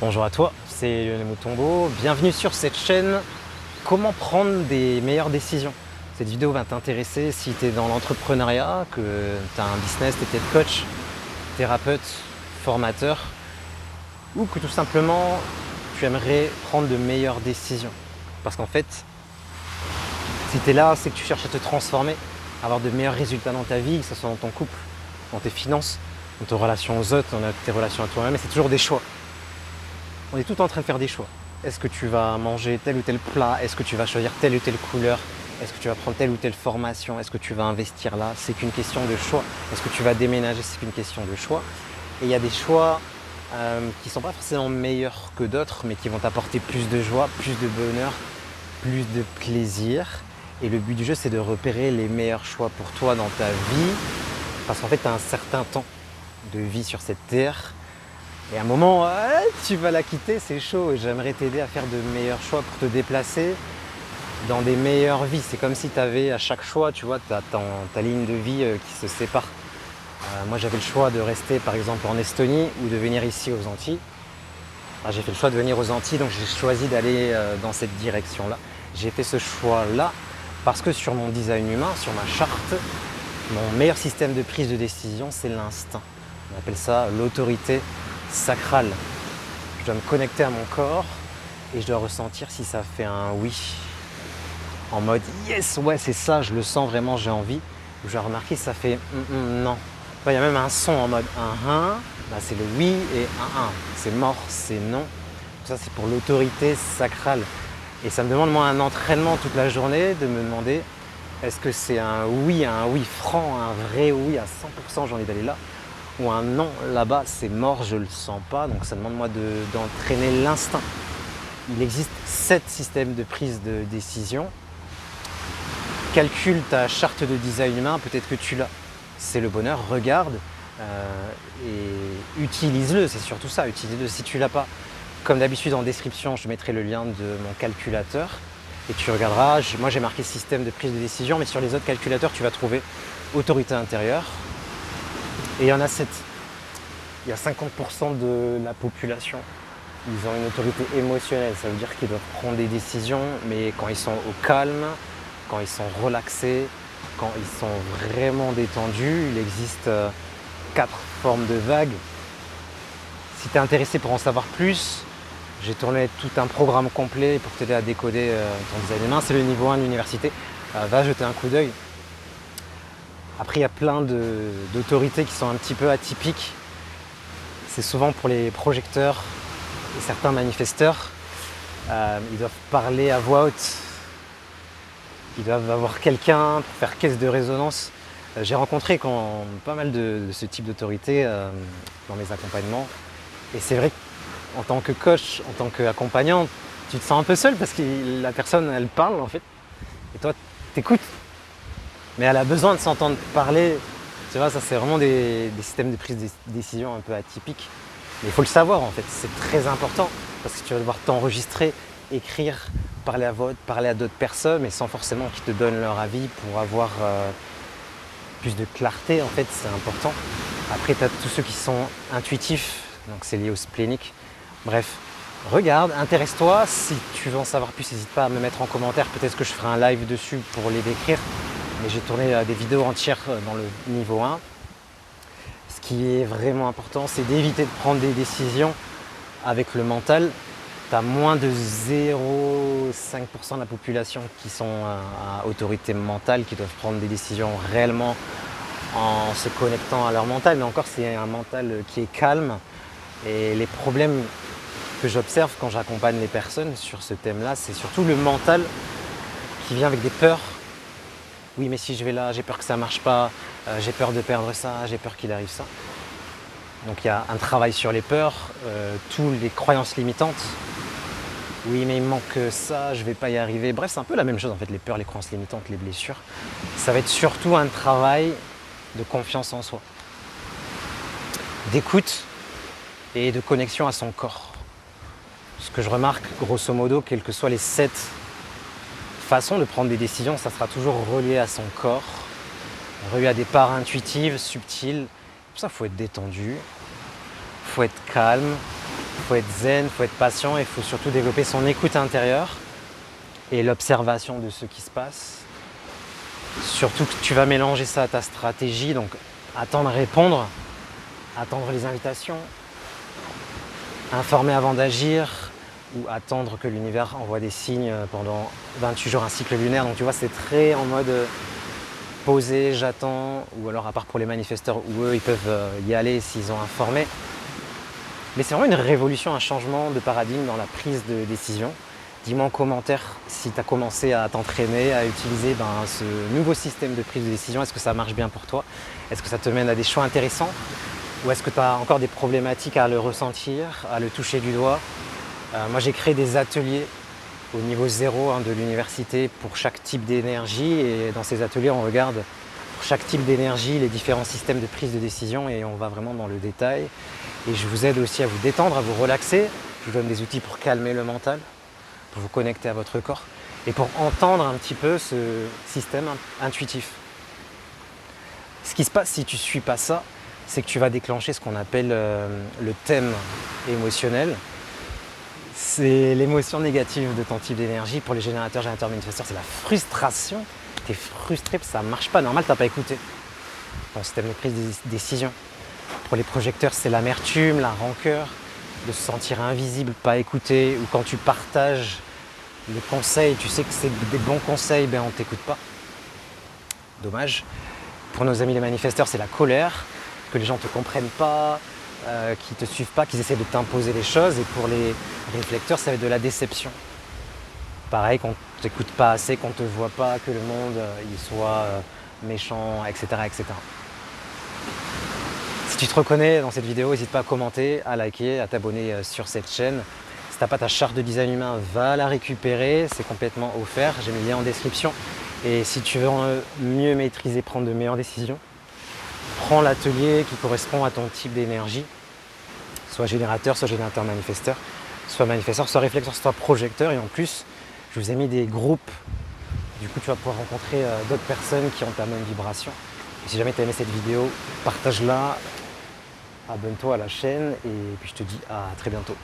Bonjour à toi, c'est Lionel Moutombo. Bienvenue sur cette chaîne. Comment prendre des meilleures décisions? Cette vidéo va t'intéresser si tu es dans l'entrepreneuriat, que tu as un business, tu es peut-être coach, thérapeute, formateur, ou que tout simplement tu aimerais prendre de meilleures décisions. Parce qu'en fait, si tu es là, c'est que tu cherches à te transformer, à avoir de meilleurs résultats dans ta vie, que ce soit dans ton couple, dans tes finances, dans tes relations aux autres, dans tes relations à toi-même, et c'est toujours des choix. On est tout en train de faire des choix. Est-ce que tu vas manger tel ou tel plat? Est-ce que tu vas choisir telle ou telle couleur? Est-ce que tu vas prendre telle ou telle formation? Est-ce que tu vas investir là? C'est qu'une question de choix. Est-ce que tu vas déménager? C'est qu'une question de choix. Et il y a des choix qui ne sont pas forcément meilleurs que d'autres, mais qui vont t'apporter plus de joie, plus de bonheur, plus de plaisir. Et le but du jeu, c'est de repérer les meilleurs choix pour toi dans ta vie. Parce qu'en fait, tu as un certain temps de vie sur cette terre. Et à un moment, tu vas la quitter, c'est chaud. Et j'aimerais t'aider à faire de meilleurs choix pour te déplacer dans des meilleures vies. C'est comme si tu avais à chaque choix, tu vois, ta ligne de vie qui se sépare. Moi, j'avais le choix de rester par exemple en Estonie ou de venir ici aux Antilles. J'ai fait le choix de venir aux Antilles, donc j'ai choisi d'aller dans cette direction-là. J'ai fait ce choix-là parce que sur mon design humain, sur ma charte, mon meilleur système de prise de décision, c'est l'instinct. On appelle ça l'autorité sacrale. Je dois me connecter à mon corps et je dois ressentir si ça fait un oui. En mode yes, ouais, c'est ça, je le sens vraiment, j'ai envie. Ou je dois remarquer si ça fait non. Il y a même un son en mode c'est le oui et c'est mort, c'est non. Ça, c'est pour l'autorité sacrale. Et ça me demande, moi, un entraînement toute la journée de me demander est-ce que c'est un oui franc, un vrai oui à 100%, j'ai envie d'aller là, ou un non là-bas, c'est mort, je ne le sens pas. Donc ça demande moi d'entraîner l'instinct. Il existe 7 systèmes de prise de décision. Calcule ta charte de design humain, peut-être que tu l'as. C'est le bonheur, regarde et utilise-le, c'est surtout ça, utilise-le si tu ne l'as pas. Comme d'habitude en description, je mettrai le lien de mon calculateur et tu regarderas, moi j'ai marqué système de prise de décision, mais sur les autres calculateurs, tu vas trouver autorité intérieure. Et il y en a 7. Il y a 50% de la population. Ils ont une autorité émotionnelle. Ça veut dire qu'ils doivent prendre des décisions, mais quand ils sont au calme, quand ils sont relaxés, quand ils sont vraiment détendus. Il existe 4 formes de vagues. Si tu es intéressé pour en savoir plus, j'ai tourné tout un programme complet pour t'aider à décoder ton design humain. C'est le niveau 1 de l'université. Va jeter un coup d'œil. Après, il y a plein d'autorités qui sont un petit peu atypiques. C'est souvent pour les projecteurs et certains manifesteurs. Ils doivent parler à voix haute. Ils doivent avoir quelqu'un pour faire caisse de résonance. J'ai rencontré pas mal de ce type d'autorité dans mes accompagnements. Et c'est vrai qu'en tant que coach, en tant qu'accompagnant, tu te sens un peu seul parce que la personne, elle parle en fait. Et toi, t'écoutes. Mais elle a besoin de s'entendre parler. Tu vois, ça c'est vraiment des systèmes de prise de décision un peu atypiques. Mais il faut le savoir en fait, c'est très important parce que tu vas devoir t'enregistrer, écrire, parler à voix haute, parler à d'autres personnes, mais sans forcément qu'ils te donnent leur avis pour avoir plus de clarté en fait, c'est important. Après, tu as tous ceux qui sont intuitifs, donc c'est lié au splénique. Bref, regarde, intéresse-toi. Si tu veux en savoir plus, n'hésite pas à me mettre en commentaire. Peut-être que je ferai un live dessus pour les décrire. Mais j'ai tourné des vidéos entières dans le niveau 1. Ce qui est vraiment important, c'est d'éviter de prendre des décisions avec le mental. Tu as moins de 0,5% de la population qui sont à autorité mentale, qui doivent prendre des décisions réellement en se connectant à leur mental. Mais encore, c'est un mental qui est calme. Et les problèmes que j'observe quand j'accompagne les personnes sur ce thème-là, c'est surtout le mental qui vient avec des peurs. Oui, mais si je vais là, j'ai peur que ça ne marche pas, j'ai peur de perdre ça, j'ai peur qu'il arrive ça. Donc il y a un travail sur les peurs, toutes les croyances limitantes. Oui, mais il me manque ça, je ne vais pas y arriver. Bref, c'est un peu la même chose en fait, les peurs, les croyances limitantes, les blessures. Ça va être surtout un travail de confiance en soi, d'écoute et de connexion à son corps. Ce que je remarque, grosso modo, quelles que soient les 7 façon de prendre des décisions, ça sera toujours relié à son corps, relié à des parts intuitives, subtiles. Pour ça, il faut être détendu, il faut être calme, Il faut être zen, il faut être patient et il faut surtout développer son écoute intérieure et l'observation de ce qui se passe. Surtout que tu vas mélanger ça à ta stratégie, donc attendre répondre, attendre les invitations, informer avant d'agir ou attendre que l'univers envoie des signes pendant 28 jours, un cycle lunaire. Donc tu vois, c'est très en mode posé, j'attends, ou alors à part pour les manifesteurs où eux, ils peuvent y aller s'ils ont informé. Mais c'est vraiment une révolution, un changement de paradigme dans la prise de décision. Dis-moi en commentaire si tu as commencé à t'entraîner, à utiliser ce nouveau système de prise de décision. Est-ce que ça marche bien pour toi? Est-ce que ça te mène à des choix intéressants? Ou est-ce que tu as encore des problématiques à le ressentir, à le toucher du doigt? Moi, j'ai créé des ateliers au niveau 0 de l'université pour chaque type d'énergie. Et dans ces ateliers, on regarde pour chaque type d'énergie les différents systèmes de prise de décision et on va vraiment dans le détail. Et je vous aide aussi à vous détendre, à vous relaxer. Je vous donne des outils pour calmer le mental, pour vous connecter à votre corps et pour entendre un petit peu ce système intuitif. Ce qui se passe si tu ne suis pas ça, c'est que tu vas déclencher ce qu'on appelle le thème émotionnel. C'est l'émotion négative de ton type d'énergie. Pour les générateurs manifesteurs, c'est la frustration. Tu es frustré, ça ne marche pas. Normal, tu n'as pas écouté ton système de prise de décision. Pour les projecteurs, c'est l'amertume, la rancœur, de se sentir invisible, pas écouté, ou quand tu partages les conseils, tu sais que c'est des bons conseils, on ne t'écoute pas. Dommage. Pour nos amis les manifesteurs, c'est la colère, que les gens ne te comprennent pas, qu'ils ne te suivent pas, qu'ils essaient de t'imposer les choses. Et pour les réflecteurs, ça va être de la déception. Pareil, qu'on ne t'écoute pas assez, qu'on ne te voit pas, que le monde il soit méchant, etc., etc. Si tu te reconnais dans cette vidéo, n'hésite pas à commenter, à liker, à t'abonner sur cette chaîne. Si tu n'as pas ta charte de design humain, va la récupérer, c'est complètement offert. J'ai mis le lien en description. Et si tu veux mieux maîtriser, prendre de meilleures décisions, prends l'atelier qui correspond à ton type d'énergie, soit générateur manifesteur, soit manifesteur, soit réflecteur, soit projecteur. Et en plus, je vous ai mis des groupes. Du coup, tu vas pouvoir rencontrer d'autres personnes qui ont ta même vibration. Et si jamais tu as aimé cette vidéo, partage-la, abonne-toi à la chaîne et puis je te dis à très bientôt.